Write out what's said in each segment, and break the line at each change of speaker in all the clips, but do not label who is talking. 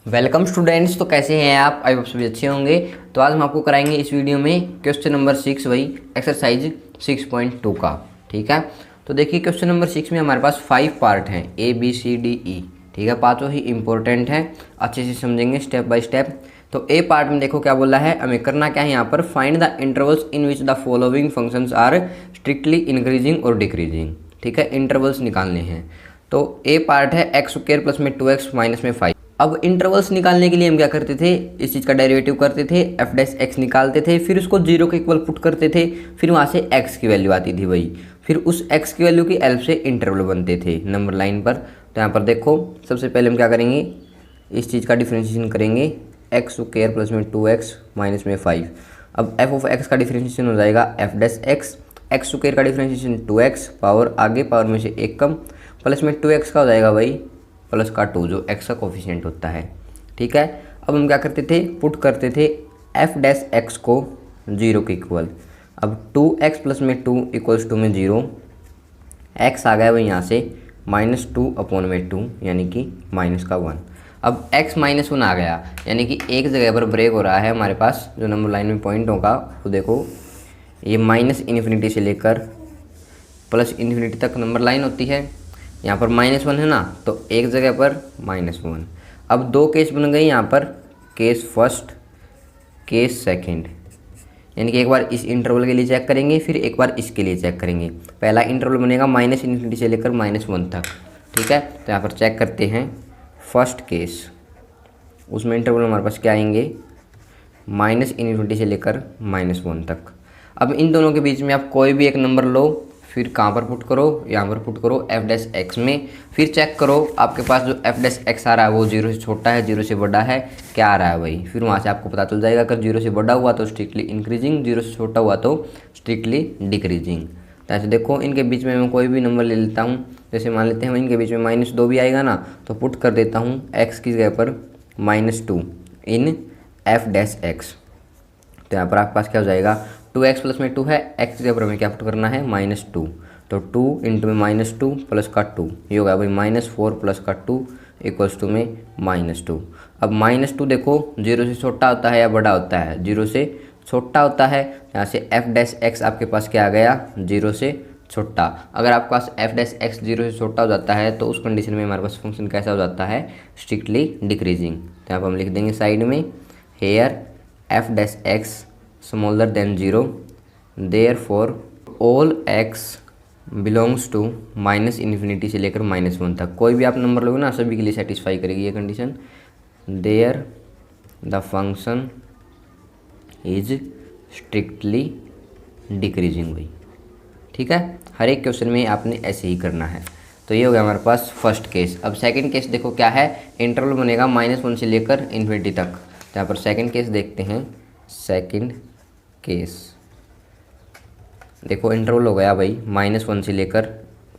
Welcome students. तो कैसे हैं आप? आई होप सभी अच्छे होंगे। तो आज हम आपको कराएंगे इस वीडियो में क्वेश्चन नंबर 6, वही एक्सरसाइज 6.2 का। ठीक है, तो देखिए क्वेश्चन नंबर 6 में हमारे पास 5 पार्ट हैं, A B C D E. ठीक है, पाँचों ही इंपॉर्टेंट हैं, अच्छे से समझेंगे स्टेप बाय स्टेप। तो ए पार्ट में देखो क्या बोला है, हमें करना क्या है यहाँ पर, find the intervals in which the following functions are strictly increasing और डिक्रीजिंग। ठीक है, इंटरवल्स निकालने हैं। तो ए पार्ट है एक्स स्क्वायर प्लस में 2x माइनस में 5। अब इंटरवल्स निकालने के लिए हम क्या करते थे, इस चीज़ का डेरिवेटिव करते थे, एफ डैश एक्स निकालते थे, फिर उसको 0 के इक्वल पुट करते थे, फिर वहाँ से एक्स की वैल्यू आती थी वही, फिर उस एक्स की वैल्यू की हेल्प से इंटरवल बनते थे नंबर लाइन पर। तो यहाँ पर देखो सबसे पहले हम क्या करेंगे, इस चीज़ का डिफ्रेंशिएशन करेंगे, एक्स स्क्वायर प्लस में 2x माइनस में 5। अब एफ ऑफ एक्स का डिफ्रेंशिएशन हो जाएगा F dash x, x square का डिफ्रेंशिएशन 2x, पावर आगे पावर में से एक कम, प्लस में 2x का हो जाएगा वही प्लस का 2 जो एक्स का कोफिशिएंट होता है। ठीक है, अब हम क्या करते थे, पुट करते थे एफ डैश एक्स को 0 के इक्वल। अब 2x प्लस में 2 इक्वल्स टू में 0, एक्स आ गया वही यहाँ से -2 अपॉन में 2 यानी कि माइनस का 1। अब x -1 आ गया, यानी कि एक जगह पर ब्रेक हो रहा है हमारे पास, जो नंबर लाइन में पॉइंट होगा वो देखो, ये -∞ से लेकर +∞ तक नंबर लाइन होती है। यहाँ पर -1 है ना, तो एक जगह पर -1। अब दो केस बन गए यहाँ पर, केस फर्स्ट केस सेकंड, यानी कि एक बार इस इंटरवल के लिए चेक करेंगे, फिर एक बार इसके लिए चेक करेंगे। पहला इंटरवल बनेगा -∞ से लेकर -1 तक। ठीक है, तो यहाँ पर चेक करते हैं फर्स्ट केस, उसमें इंटरवल हमारे पास क्या आएंगे, -∞ से लेकर -1 तक। अब इन दोनों के बीच में आप कोई भी एक नंबर लो, फिर कहाँ पर पुट करो, यहाँ पर पुट करो एफ डैश एक्स में, फिर चेक करो आपके पास जो एफ डैश एक्स आ रहा है वो 0 से छोटा है, 0 से बड़ा है, क्या आ रहा है वही, फिर वहाँ से आपको पता चल जाएगा। अगर 0 से बड़ा हुआ तो स्ट्रिक्टली इंक्रीजिंग, 0 से छोटा हुआ तो स्ट्रिक्टली डिक्रीजिंग। तो ऐसे देखो इनके बीच में मैं कोई भी नंबर ले लेता हूँ, जैसे मान लेते हैं इनके बीच में -2 भी आएगा ना, तो पुट कर देता हूँ एक्स की जगह पर -2 इन एफ डैश एक्स। तो यहाँ पर आपके पास क्या हो जाएगा, 2x प्लस में 2 है, x के ऊपर हमें क्या पुट करना है -2, तो 2 इंटू में -2 प्लस का 2, ये होगा भाई -4 प्लस का 2 इक्वल्स टू में -2। अब -2 देखो 0 से छोटा होता है या बड़ा होता है, 0 से छोटा होता है, यहाँ से एफ डैश एक्स आपके पास क्या आ गया, 0 से छोटा। अगर आपके पास एफ डैश एक्स 0 से छोटा हो जाता है तो उस कंडीशन में हमारे पास फंक्शन कैसा हो जाता है, स्ट्रिक्टली डिक्रीजिंग। तो यहाँ पर हम लिख देंगे साइड में, here f dash x smaller than 0, therefore all x belongs to -∞ से लेकर -1 तक। कोई भी आप नंबर लोगे ना, सभी के लिए सेटिस्फाई करेगी ये condition. There the function is strictly decreasing हुई। ठीक है, हर एक क्वेश्चन में आपने ऐसे ही करना है। तो ये हो गया हमारे पास फर्स्ट केस। अब सेकंड केस देखो क्या है, इंटरवल बनेगा -1 से लेकर ∞ तक। तो यहाँ पर सेकंड केस देखते हैं, सेकंड केस देखो इंटरवल हो गया भाई -1 से लेकर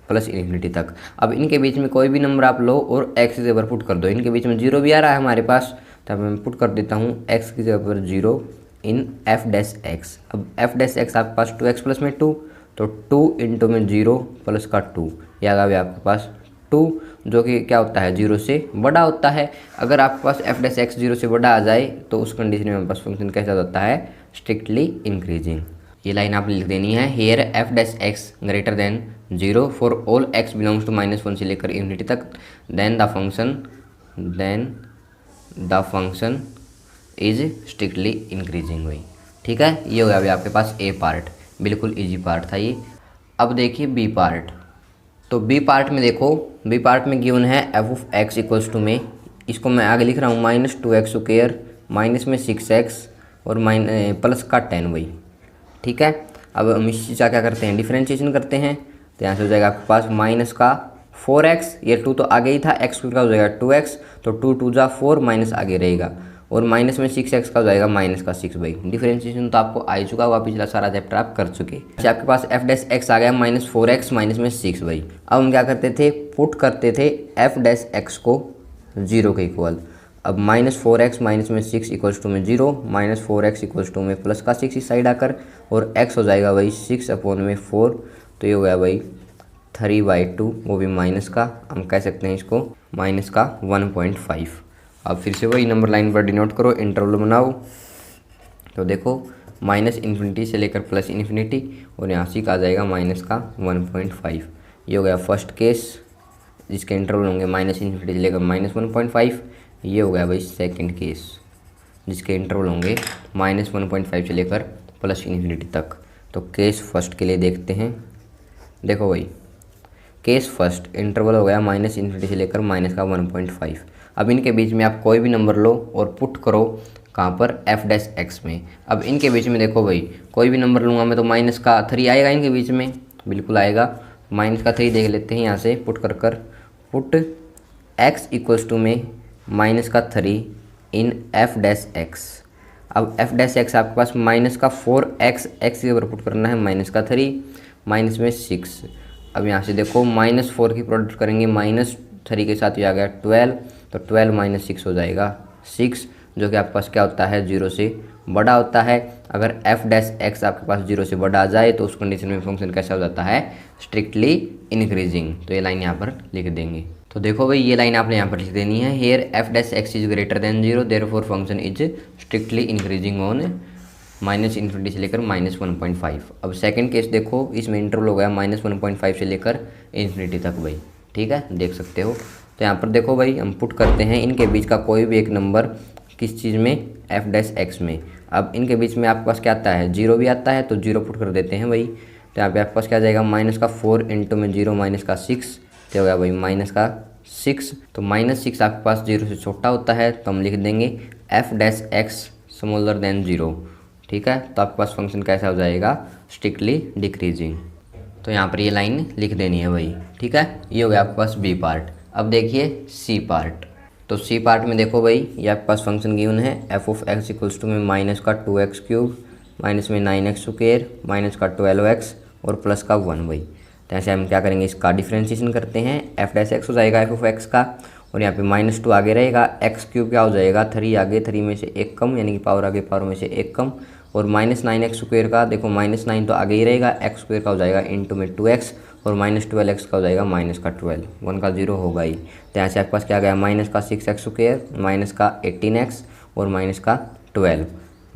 +∞ तक। अब इनके बीच में कोई भी नंबर आप लो और x की जगह पर पुट कर दो, इनके बीच में 0 भी आ रहा है हमारे पास, तो अब मैं पुट कर देता हूँ x की जगह पर 0 इन एफ डैश एक्स। अब एफ डैश एक्स आपके पास 2x प्लस में 2, तो 2 इंटू में 0 प्लस का 2, यह आ गया आपके पास 2, जो कि क्या होता है 0 से बड़ा होता है। अगर आपके पास एफ डैश एक्स 0 से बड़ा आ जाए तो उस कंडीशन में हमारे पास फंक्शन कैसा होता है, स्ट्रिक्टली इंक्रीजिंग। ये लाइन आप लिख देनी है, here f dash x greater than 0 for all x belongs to -1 से लेकर ∞ तक, then the function is strictly increasing हुई। ठीक है, ये हो गया अभी आपके पास ए पार्ट, बिल्कुल इजी पार्ट था ये। अब देखिए बी पार्ट। तो बी पार्ट में देखो, बी पार्ट में गिवन है f of x equals to में, इसको मैं आगे लिख रहा हूँ -2x स्क्वायर माइनस में 6x और प्लस का 10 वही। ठीक है, अब हम इस चीज़ का क्या करते हैं, डिफरेंशिएशन करते हैं। तो यहाँ से हो जाएगा आपके पास माइनस का 4x, ये 2 तो आगे ही था, x का हो जाएगा 2x, तो 2 2 जा 4 माइनस आगे रहेगा, और माइनस में 6x का हो जाएगा -6 भाई। डिफरेंशिएशन तो आपको आ ही चुका हुआ, पिछला सारा चैप्टर आप कर चुके। अच्छा, आपके पास एफ डैश एक्स आ गया -4x माइनस में 6 भाई। अब हम क्या करते थे, पुट करते थे एफ डैश एक्स को 0 के इक्वल। अब -4x माइनस में 6 इक्वल्स टू में 0, -4x इक्वल्स टू में प्लस का 6 इस साइड आकर, और x हो जाएगा भाई 6 अपॉन में 4, तो ये हो गया भाई 3/2, वो भी माइनस का, हम कह सकते हैं इसको माइनस का 1.5। अब फिर से वही नंबर लाइन पर डिनोट करो, इंटरवल बनाओ। तो देखो माइनस इन्फिनिटी से लेकर प्लस इन्फिनिटी, और यहाँ से आ जाएगा माइनस का 1.5। ये हो गया फर्स्ट केस जिसके इंटरवल होंगे माइनस इन्फिनिटी से लेकर माइनस 1.5। ये हो गया भाई सेकंड केस जिसके इंटरवल होंगे माइनस 1.5 से लेकर प्लस इन्फिनिटी तक। तो केस फर्स्ट के लिए देखते हैं। देखो भाई केस फर्स्ट इंटरवल हो गया माइनस इन्फिनिटी से लेकर माइनस का 1.5। अब इनके बीच में आप कोई भी नंबर लो और पुट करो कहाँ पर, f' में। अब इनके बीच में देखो भाई कोई भी नंबर लूँगा मैं तो माइनस का 3 आएगा इनके बीच में, बिल्कुल आएगा। माइनस का 3 देख लेते हैं यहाँ से पुट कर पुट x इक्वल्स टू में माइनस का 3 इन f'। अब f' आपके पास माइनस का 4x, x के ऊपर पुट करना है माइनस का 3, माइनस में 6। अब यहाँ से देखो -4 की प्रोडक्ट करेंगे -3 के साथ, ये आ गया 12, तो 12 माइनस 6 हो जाएगा 6, जो कि आपके पास क्या होता है 0 से बड़ा होता है। अगर f' आपके पास 0 से बड़ा आ जाए तो उस कंडीशन में फंक्शन कैसा हो जाता है, स्ट्रिक्टली इंक्रीजिंग। तो ये लाइन यहाँ पर लिख देंगे। तो देखो भाई ये लाइन आपने यहाँ पर लिख देनी है, here f' is greater than 0 therefore function is strictly increasing on minus infinity से लेकर माइनस 1.5। अब सेकंड केस देखो, इसमें इंटरवल हो गया माइनस 1.5 से लेकर इन्फिनिटी तक भाई, ठीक है, देख सकते हो। तो यहाँ पर देखो भाई हम पुट करते हैं इनके बीच का कोई भी एक नंबर किस चीज़ में, f' में। अब इनके बीच में आपके पास क्या आता है, 0 भी आता है, तो 0 पुट कर देते हैं भाई। तो यहाँ पे आपके पास क्या आ जाएगा, माइनस का 4 इंटू में 0 माइनस का 6, तो हो गया भाई माइनस का 6। तो -6 आपके पास 0 से छोटा होता है, तो हम लिख देंगे f' स्मॉलर देन 0, ठीक है। तो आपके पास फंक्शन कैसा हो जाएगा, स्ट्रिक्टली डिक्रीजिंग। तो यहाँ पर ये लाइन लिख देनी है भाई, ठीक है। ये हो गया आपके पास बी पार्ट। अब देखिए सी पार्ट। तो सी पार्ट में देखो भाई ये आपके पास फंक्शन गिवन है f(x) इक्वल्स टू में माइनस का 2x³ माइनस में 9x² माइनस का 12x और प्लस का 1 भाई। तो ऐसे हम क्या करेंगे, इसका डिफ्रेंशिएशन करते हैं, f' हो जाएगा f(x) का, और यहाँ पे -2 आगे रहेगा, x³ क्या हो जाएगा 3 आगे, 3 में से 1 कम, यानी कि पावर आगे पावर में से 1 कम, और -9x² का देखो -9 तो आगे ही रहेगा, x² का हो जाएगा इंटू में 2x, और -12x का हो जाएगा माइनस का 12, 1 का 0 होगा ही। तो यहाँ से आपके पास क्या गया, माइनस का 6x² माइनस का 18x और माइनस का 12।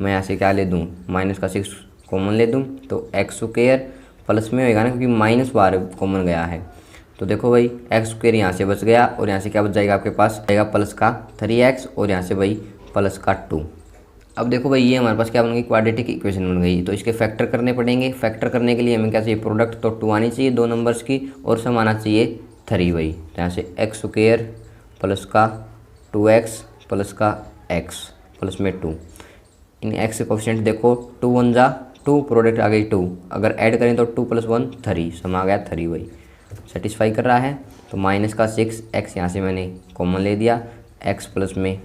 मैं यहाँ से क्या ले दूँ, माइनस का 6 कॉमन ले दूँ, तो x² प्लस में होएगा ना, क्योंकि माइनस बार कॉमन गया है। तो देखो भाई x² यहाँ से बच गया, और यहाँ से क्या बच जाएगा आपके पास, जाएगा प्लस का 3x, और यहाँ से भाई प्लस का 2। अब देखो भाई ये हमारे पास क्या बन गई, क्वाड्रेटिक इक्वेशन बन गई। तो इसके फैक्टर करने पड़ेंगे। फैक्टर करने के लिए हमें क्या चाहिए, प्रोडक्ट तो 2 आनी चाहिए दो नंबर्स की, और सम आना चाहिए 3 भाई। तो यहाँ से x² प्लस का 2x प्लस का x प्लस में 2, इन x के कोफिशिएंट देखो 2 1 जा 2, प्रोडक्ट आ गई 2, अगर ऐड करें तो 2 + 1 3, सम आ गया 3 भाई, सेटिस्फाई कर रहा है। तो माइनस का 6x यहाँ से मैंने कॉमन ले दिया, x प्लस में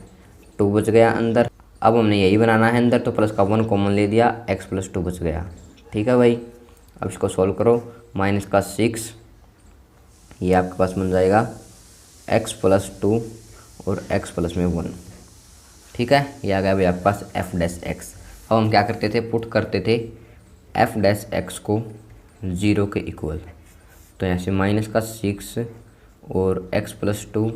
2 बच गया अंदर। अब हमने यही बनाना है अंदर, तो प्लस का 1 कॉमन ले दिया, x + 2 बच गया, ठीक है भाई। अब इसको सॉल्व करो, माइनस का 6 ये आपके पास बन जाएगा x + 2 और x प्लस में 1, ठीक है। ये आ गया भाई आपके पास f'(x). अब हम क्या करते थे, पुट करते थे f'(x) को 0 के इक्वल। तो यहाँ से माइनस का 6 और x + 2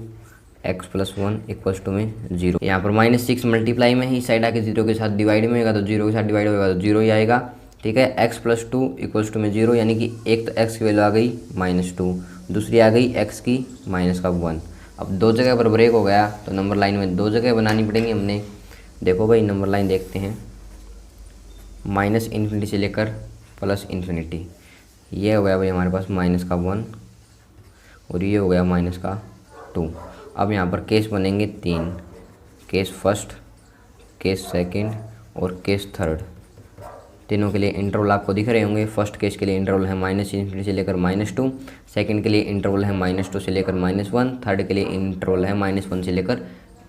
x + 1 इक्वल्स टू में 0। यहाँ पर -6 मल्टीप्लाई में ही साइड आके 0 के साथ डिवाइड में होगा, तो 0 के साथ डिवाइड होगा तो 0 ही आएगा, ठीक है। x + 2 इक्वल्स टू में 0, यानी कि एक तो x की वैल्यू आ गई -2, दूसरी आ गई x की -1। अब 2 जगह पर ब्रेक हो गया, तो नंबर लाइन में 2 जगह बनानी पड़ेंगी हमने। देखो भाई नंबर लाइन देखते हैं, -∞ से लेकर +∞। ये हो गया भाई हमारे पास -1 और ये हो गया -2। अब यहाँ पर केस बनेंगे 3, केस फर्स्ट, केस सेकंड और केस थर्ड। तीनों के लिए इंटरवल आपको दिख रहे होंगे। फर्स्ट केस के लिए इंटरवल है -∞ से लेकर -2, सेकंड के लिए इंटरवल है -2 से लेकर -1, थर्ड के लिए इंटरवल है -1 से लेकर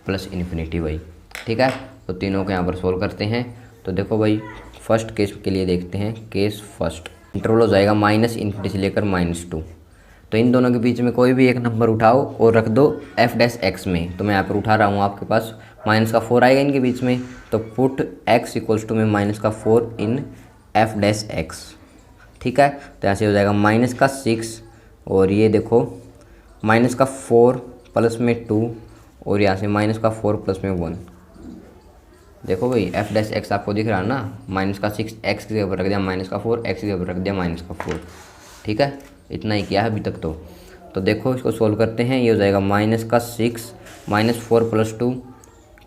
+∞ भाई, ठीक है। तो तीनों को यहाँ पर सोल्व करते हैं। तो देखो भाई फर्स्ट केस के लिए देखते हैं, केस फर्स्ट इंटरवल हो जाएगा -∞ से लेकर -2। तो इन दोनों के बीच में कोई भी एक नंबर उठाओ और रख दो f'(x) में। तो मैं यहाँ पर उठा रहा हूँ, आपके पास -4 आएगा इनके बीच में, तो पुट x इक्वल्स टू में -4 इन f'(x), ठीक है। तो यहाँ से हो जाएगा -6 और ये देखो -4 प्लस में 2 और यहाँ से माइनस का 4 प्लस में 1। देखो भाई एफ डैश एक्स आपको दिख रहा है ना, माइनस का 6 एक्स की जगह पर रख दिया माइनस का 4, एक्स की जगह पर रख दिया माइनस का 4। ठीक है, इतना ही किया है अभी तक। तो देखो इसको सोल्व करते हैं। ये हो जाएगा माइनस का 6 माइनस 4 प्लस 2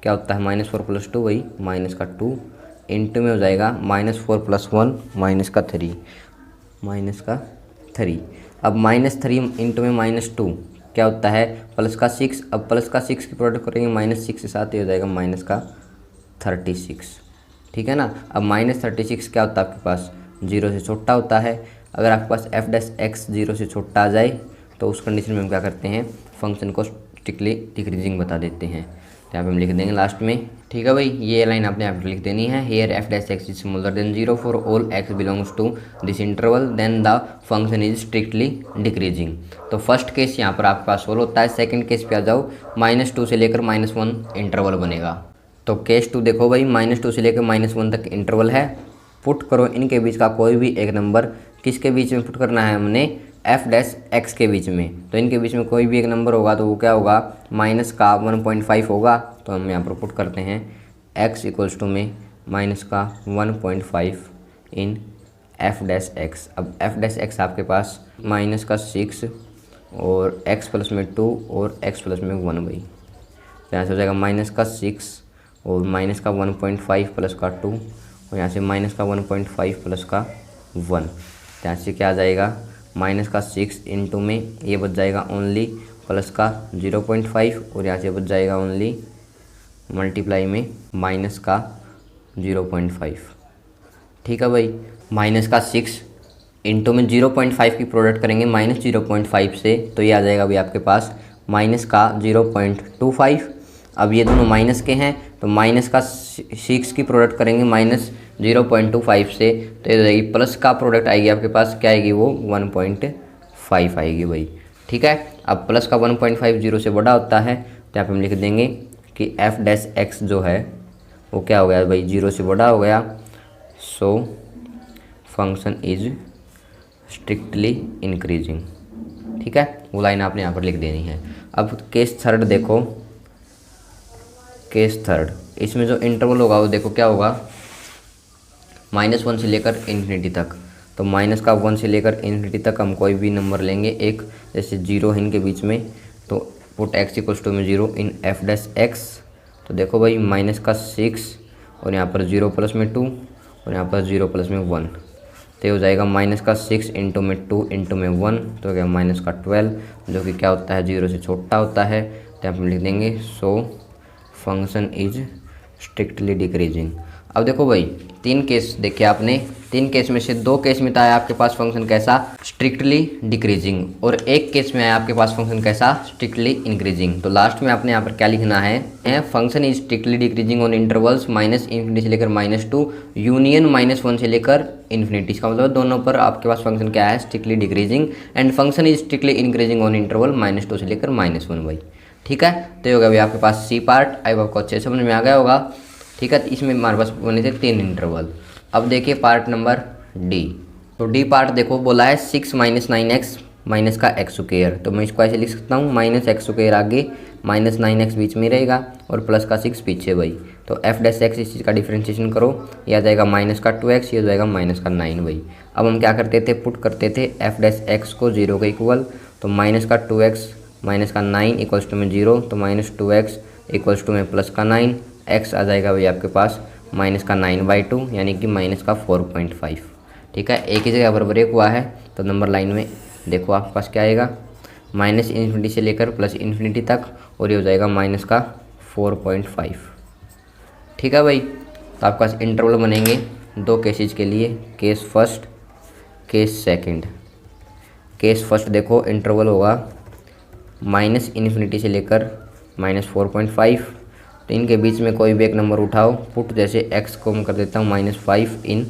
क्या होता है, माइनस 4 प्लस 2 वही माइनस का 2 इंटू में हो जाएगा माइनस 4 प्लस 1 माइनस का 3 माइनस का 3। अब माइनस 3 इंटू में माइनस 2 क्या होता है, प्लस का 6। अब प्लस का 6 की प्रोडक्ट करेंगे माइनस 6 के साथ, ये हो जाएगा माइनस का 36। ठीक है ना। अब माइनस 36 क्या होता है आपके पास, 0 से छोटा होता है। अगर आपके पास एफ डैश एक्स 0 से छोटा आ जाए तो उस कंडीशन में हम क्या करते हैं, फंक्शन को स्ट्रिक्टली डिक्रीजिंग बता देते हैं। तो यहाँ पे हम लिख देंगे लास्ट में। ठीक है भाई, ये लाइन आपने यहाँ पर लिख देनी है। Here f dash x is smaller than 0 for all x belongs to this interval then the function is strictly decreasing. तो फर्स्ट केस यहाँ पर आपके पास सोल्व होता है। सेकंड केस पे आ जाओ, -2 से लेकर -1 इंटरवल बनेगा। तो केस 2 देखो भाई, -2 से लेकर -1 तक इंटरवल है। पुट करो इनके बीच का कोई भी एक नंबर। किसके बीच में पुट करना है हमने, एफ डैश एक्स के बीच में। तो इनके बीच में कोई भी एक नंबर होगा तो वो क्या होगा, माइनस का 1.5 होगा। तो हम यहाँ पर पुट करते हैं x इक्वल्स टू में माइनस का 1.5 इन एफ डैश एक्स। अब एफ डैश एक्स आपके पास माइनस का 6 और x प्लस में 2 और x प्लस में 1 भाई। तो यहाँ से हो जाएगा माइनस का 6 और माइनस का 1.5 प्लस का 2 और यहाँ से माइनस का 1.5 प्लस का 1। तो यहाँ से क्या आ जाएगा, माइनस का 6 इंटू में ये बच जाएगा ओनली प्लस का 0.5 और यहाँ से बच जाएगा ओनली मल्टीप्लाई में माइनस का 0.5। ठीक है भाई, माइनस का 6 इंटू में 0.5 की प्रोडक्ट करेंगे माइनस 0.5 से, तो ये आ जाएगा भाई आपके पास माइनस का 0.25। अब ये दोनों माइनस के हैं तो माइनस का 6 की प्रोडक्ट करेंगे माइनस 0.25 से, तो ये जाएगी प्लस का प्रोडक्ट आएगी आपके पास, क्या आएगी वो 1.5 आएगी भाई। ठीक है, अब प्लस का 1.5 0 से बड़ा होता है तो यहाँ पे हम लिख देंगे कि एफ डैश एक्स जो है वो क्या हो गया भाई, 0 से बड़ा हो गया। So function is strictly increasing. ठीक है, वो लाइन आपने यहाँ पर लिख देनी है। अब केस थर्ड देखो, केस थर्ड इसमें जो इंटरवल होगा वो देखो क्या होगा, -1 से लेकर इन्फिनिटी तक। तो माइनस का 1 से लेकर इन्फिनिटी तक हम कोई भी नंबर लेंगे एक, जैसे 0 है इनके बीच में, तो पुट x इक्वल्स टू में 0 इन एफ डैश एक्स। तो देखो भाई माइनस का 6 और यहाँ पर 0 प्लस में 2 और यहाँ पर 0 प्लस में 1। तो हो जाएगा माइनस का 6 इंटू में 2 इंटू में 1, तो हो गया माइनस का 12, जो कि क्या होता है 0 से छोटा होता है। तो यहाँ पर लिख देंगे so function is strictly decreasing. अब देखो भाई 3 केस देखे आपने, 3 केस में से 2 केस में तो आया आपके पास फंक्शन कैसा, स्ट्रिक्टली डिक्रीजिंग, और 1 केस में आया आपके पास फंक्शन कैसा, स्ट्रिक्टली इंक्रीजिंग। तो लास्ट में आपने यहाँ पर क्या लिखना है, function is strictly decreasing on intervals -∞ से लेकर -2 यूनियन -1 से लेकर इन्फिनिटी। इसका मतलब दोनों पर आपके पास फंक्शन क्या है, strictly decreasing, and function is strictly increasing on interval -2 से लेकर -1 भाई। ठीक है, तो ये होगा भाई आपके पास सी पार्ट। आई आपको अच्छे से समझ में आ गया होगा। ठीक है, तो इसमें हमारे पास बने थे 3 इंटरवल। अब देखिए पार्ट नंबर डी। तो डी पार्ट देखो बोला है 6 - 9x माइनस का एक्स स्क्वायर। तो मैं इसको ऐसे लिख सकता हूँ, माइनस एक्स स्क्वायर आगे -9x बीच में रहेगा और प्लस का 6 पीछे भाई। तो एफ डैश एक्स इस चीज़ का डिफ्रेंशिएशन करो, ये आ जाएगा माइनस का 2x, ये हो जाएगा माइनस का 9 भाई। अब हम क्या करते थे, पुट करते थे एफ डैश एक्स को 0 के इक्वल। तो माइनस का 2x माइनस का 9 इक्वल्स टू में 0, तो -2x इक्वल्स टू में प्लस का 9, x आ जाएगा भाई आपके पास माइनस का 9/2 यानी कि माइनस का 4.5। ठीक है, एक ही जगह पर ब्रेक हुआ है। तो नंबर लाइन में देखो आपके पास क्या आएगा, -∞ से लेकर +∞ तक, और ये हो जाएगा माइनस का 4.5। ठीक है भाई, तो आपके पास इंटरवल बनेंगे 2 केसेज के लिए, case first case second. Case first देखो इंटरवल होगा -∞ से लेकर -4.5। तो इनके बीच में कोई भी एक नंबर उठाओ, पुट जैसे x को मैं कर देता हूँ -5 इन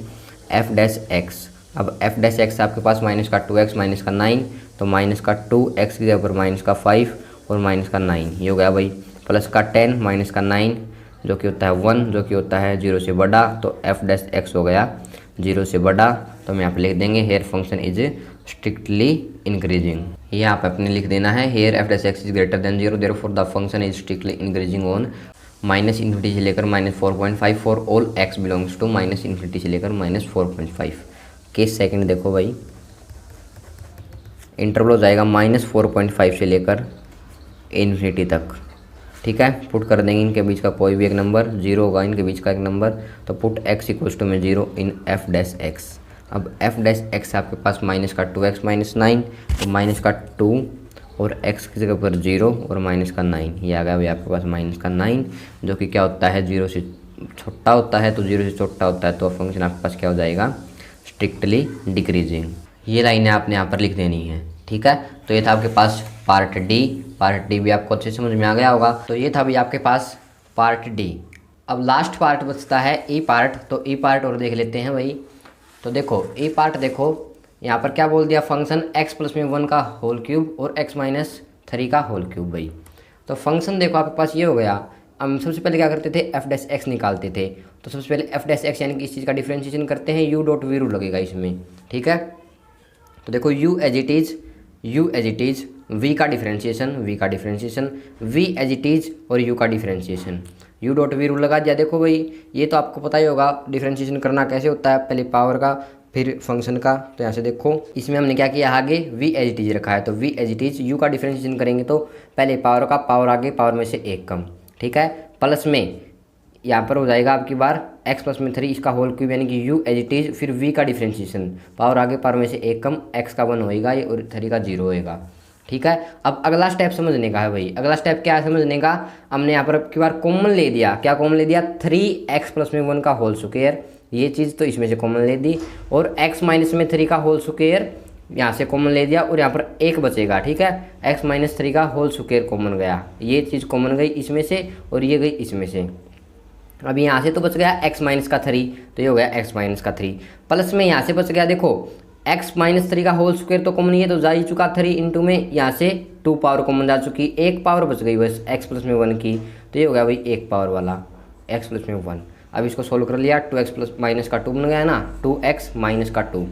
एफ डैश एक्स। अब एफ डैश एक्स आपके पास माइनस का 2x माइनस का 9, तो माइनस का 2x की जगह पर माइनस का 5 और माइनस का 9, ये हो गया भाई प्लस का 10 माइनस का 9 जो कि होता है 1, जो कि होता है 0 से बड़ा। तो एफ डैश एक्स हो गया 0 से बड़ा। तो हम यहाँ पे लिख देंगे here function is strictly increasing, यहाँ पे अपने लिख देना है here f dash x is greater than 0, therefore the function is strictly increasing on minus infinity से लेकर -4.5 for all x belongs to minus infinity से लेकर -4.5। केस सेकंड देखो भाई, इंटरवल हो जाएगा -4.5 से लेकर इन्फिनिटी तक। ठीक है, पुट कर देंगे इनके बीच का कोई भी एक नंबर, 0 होगा इनके बीच का एक नंबर, तो पुट x इक्वल्स टू में 0 इन एफ डैश एक्स। अब एफ डैश एक्स आपके पास माइनस का 2x माइनस 9, तो माइनस का 2 और x की जगह पर 0 और माइनस का 9, ये आ गया भाई आपके पास माइनस का 9, जो कि क्या होता है 0 से छोटा होता है, तो 0 से छोटा होता है तो फंक्शन आपके पास क्या हो जाएगा स्ट्रिक्टली डिक्रीजिंग। ये लाइनें आपने यहाँ पर लिख देनी है। ठीक है, तो ये था आपके पास पार्ट डी भी आपको अच्छे से समझ में आ गया होगा। तो ये था भी आपके पास पार्ट डी। अब लास्ट पार्ट बचता है ई पार्ट, तो ई पार्ट और देख लेते हैं भाई। तो देखो ई पार्ट, देखो यहाँ पर क्या बोल दिया, फंक्शन x प्लस में 1 का होल क्यूब और x माइनस 3 का होल क्यूब भाई। तो फंक्शन देखो आपके पास ये हो गया। हम सबसे पहले क्या करते थे, एफ डैश एक्स निकालते थे, तो सबसे पहले एफ डैश एक्स यानी कि इस चीज़ का डिफ्रेंशिएशन करते हैं, यू डॉट वी रू लगेगा इसमें। ठीक है, तो देखो u as it is v का डिफरेंशिएशन, v एज इट इज़ और u का डिफरेंशिएशन, u डॉट वी रूल लगा दिया। देखो भाई ये तो आपको पता ही होगा डिफरेंशिएशन करना कैसे होता है, पहले पावर का फिर फंक्शन का। तो यहाँ से देखो इसमें हमने क्या किया, आगे v एज इट इज़ रखा है, तो v as it is u का डिफरेंशिएशन करेंगे तो पहले पावर का, पावर आगे पावर में से एक कम। ठीक है, प्लस में यहाँ पर हो जाएगा आपकी बार x प्लस में 3 इसका होल क्यूब यानी कि u एज इट इज़, फिर v का डिफरेंशिएशन, पावर आगे पावर में से एक कम, x का 1 होएगा और 3 का 0 होएगा। ठीक है, अब अगला स्टेप समझने का है भाई। अगला स्टेप क्या है समझने का, हमने यहाँ पर आपकी बार कॉमन ले दिया। क्या कॉमन ले दिया, 3x प्लस में 1 का होल स्क्वायर, ये चीज़ तो इसमें से कॉमन ले दी, और x माइनस में 3 का होल स्क्वायर यहाँ से कॉमन ले दिया, और यहाँ पर एक बचेगा। ठीक है, x माइनस 3 का होल स्क्वायर कॉमन गया, ये चीज़ कॉमन गई इसमें से और ये गई इसमें से। अब यहाँ से तो बच गया x माइनस का 3, तो ये हो गया x माइनस का 3, प्लस में यहाँ से बच गया देखो x माइनस 3 का होल स्क्वायर तो कॉमन, ये तो जा ही चुका 3 इंटू में, यहाँ से 2 पावर कॉमन जा चुकी, एक पावर बच गई बस x प्लस में 1 की, तो ये हो गया भाई एक पावर वाला x प्लस में 1। अब इसको सोल्व कर लिया, 2x प्लस माइनस का 2 बन गया ना, 2x माइनस का 2।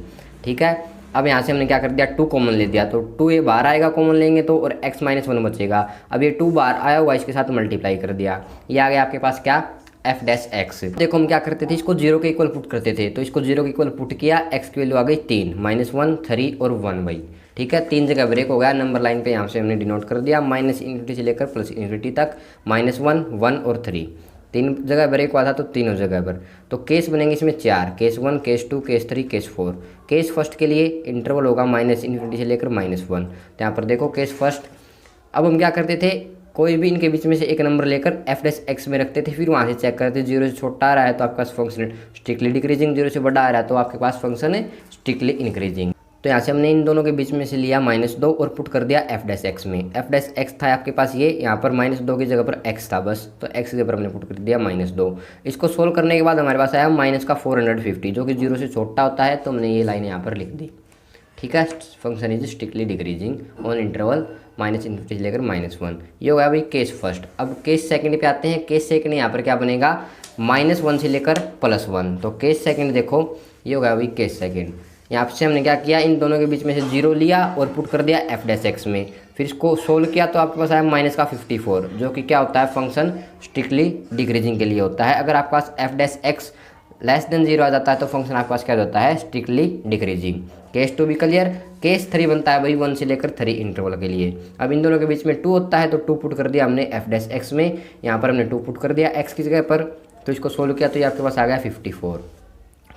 ठीक है, अब यहाँ से हमने क्या कर दिया, 2 कॉमन ले दिया, तो 2 ये बाहर आएगा कॉमन लेंगे तो, और x माइनस 1 बचेगा। अब ये 2 बाहर आया हुआ इसके साथ मल्टीप्लाई कर दिया, ये आ गया आपके पास क्या एफ डैश एक्स। देखो हम क्या करते थे, इसको 0 के इक्वल पुट करते थे, तो इसको 0 के इक्वल पुट किया, x की वैल्यू आ गई 3, -1 3 और 1 भाई। ठीक है, 3 जगह ब्रेक हो गया, नंबर लाइन पे यहाँ से हमने डिनोट कर दिया, माइनस इन्फिनिटी से लेकर प्लस इन्फिनिटी तक, -1 1 और 3, 3 जगह ब्रेक हुआ था तो तीनों जगह पर। तो केस बनेंगे इसमें 4, case 1 case 2 case 3 case 4। Case first के लिए इंटरवल होगा माइनस इन्फिनिटी से लेकर -1, तो यहाँ पर देखो केस फर्स्ट। अब हम क्या करते थे, कोई भी इनके बीच में से एक नंबर लेकर एफ डैश एक्स में रखते थे, फिर वहाँ से चेक करते, 0 से छोटा आ रहा है तो आपके पास फंक्शन स्ट्रिक्टली डिक्रीजिंग, 0 से बड़ा आ रहा है तो आपके पास फंक्शन है स्ट्रिक्टली इंक्रीजिंग। तो यहाँ से हमने इन दोनों के बीच में से लिया -2 और पुट कर दिया एफ डैश एक्स में। एफ डैश एक्स था आपके पास ये, यहाँ पर -2 की जगह पर x था बस, तो x की जगह पर हमने पुट कर दिया -2। इसको सोल्व करने के बाद हमारे पास आया माइनस का 450, जो कि 0 से छोटा होता है, तो हमने ये लाइन यहाँ पर लिख दी। ठीक है, function is strictly decreasing on interval minus infinity से लेकर -1। ये हो गया भाई केस फर्स्ट। अब केस सेकंड पे आते हैं। केस सेकंड यहाँ पर क्या बनेगा, -1 से लेकर +1। तो केस सेकंड देखो ये हो गया भाई केस सेकंड। यहाँ से हमने क्या किया, इन दोनों के बीच में से 0 लिया और पुट कर दिया एफ डैश एक्स में, फिर इसको सोल्व किया तो आपके पास आया माइनस का 54, जो कि क्या होता है फंक्शन स्ट्रिक्टली डिक्रीजिंग के लिए होता है। अगर आपके पास F dash x less than 0 आ जाता है तो फंक्शन आपके पास क्या होता है स्ट्रिक्टली डिक्रीजिंग। केस 2 भी क्लियर। केस 3 बनता है भाई 1 से लेकर 3 इंटरवल के लिए। अब इन दोनों के बीच में 2 होता है तो 2 पुट कर दिया हमने एफ डैश एक्स में, यहाँ पर हमने 2 पुट कर दिया एक्स की जगह पर, तो इसको सोल्व किया तो ये आपके पास आ गया 54।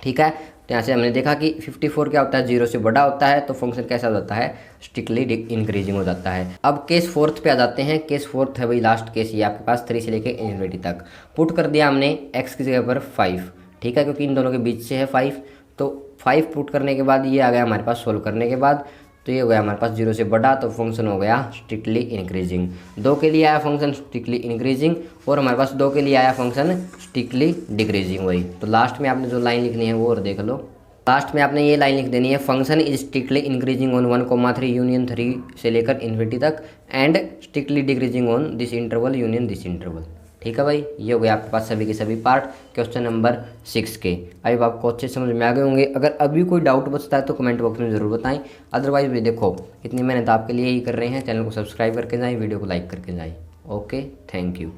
ठीक है, तो यहाँ से हमने देखा कि 54 क्या होता है, 0 से बड़ा होता है तो फंक्शन कैसा हो जाता है स्ट्रिक्टली इंक्रीजिंग हो जाता है। अब केस 4th पे आ जाते हैं। केस 4th है भाई लास्ट केस, ये आपके पास 3 से लेकर इन्फिनिटी तक। पुट कर दिया हमने x की जगह पर 5, ठीक है, क्योंकि इन दोनों के बीच से है 5, तो 5 पुट करने के बाद ये आ गया हमारे पास सोल्व करने के बाद, तो ये हो गया हमारे पास 0 से बड़ा, तो फंक्शन हो गया स्ट्रिक्टली इंक्रीजिंग। 2 के लिए आया फंक्शन स्ट्रिक्टली इंक्रीजिंग और हमारे पास 2 के लिए आया फंक्शन स्ट्रिक्टली डिक्रीजिंग। वही तो लास्ट में आपने जो लाइन लिखनी है वो और देख लो। लास्ट में आपने ये लाइन लिख देनी है, function is strictly increasing on 1,3 union 3 से लेकर इन्फिनिटी तक and strictly decreasing on this interval union this interval. ठीक है भाई, ये हो गया आपके पास सभी के सभी पार्ट क्वेश्चन नंबर 6 के। आई आपको अच्छे समझ में आ गए होंगे। अगर अभी कोई डाउट बचता है तो कमेंट बॉक्स में ज़रूर बताएं। अदरवाइज भी देखो इतनी मेहनत आपके लिए ही कर रहे हैं, चैनल को सब्सक्राइब करके जाएँ, वीडियो को लाइक करके जाएँ। Okay, thank you.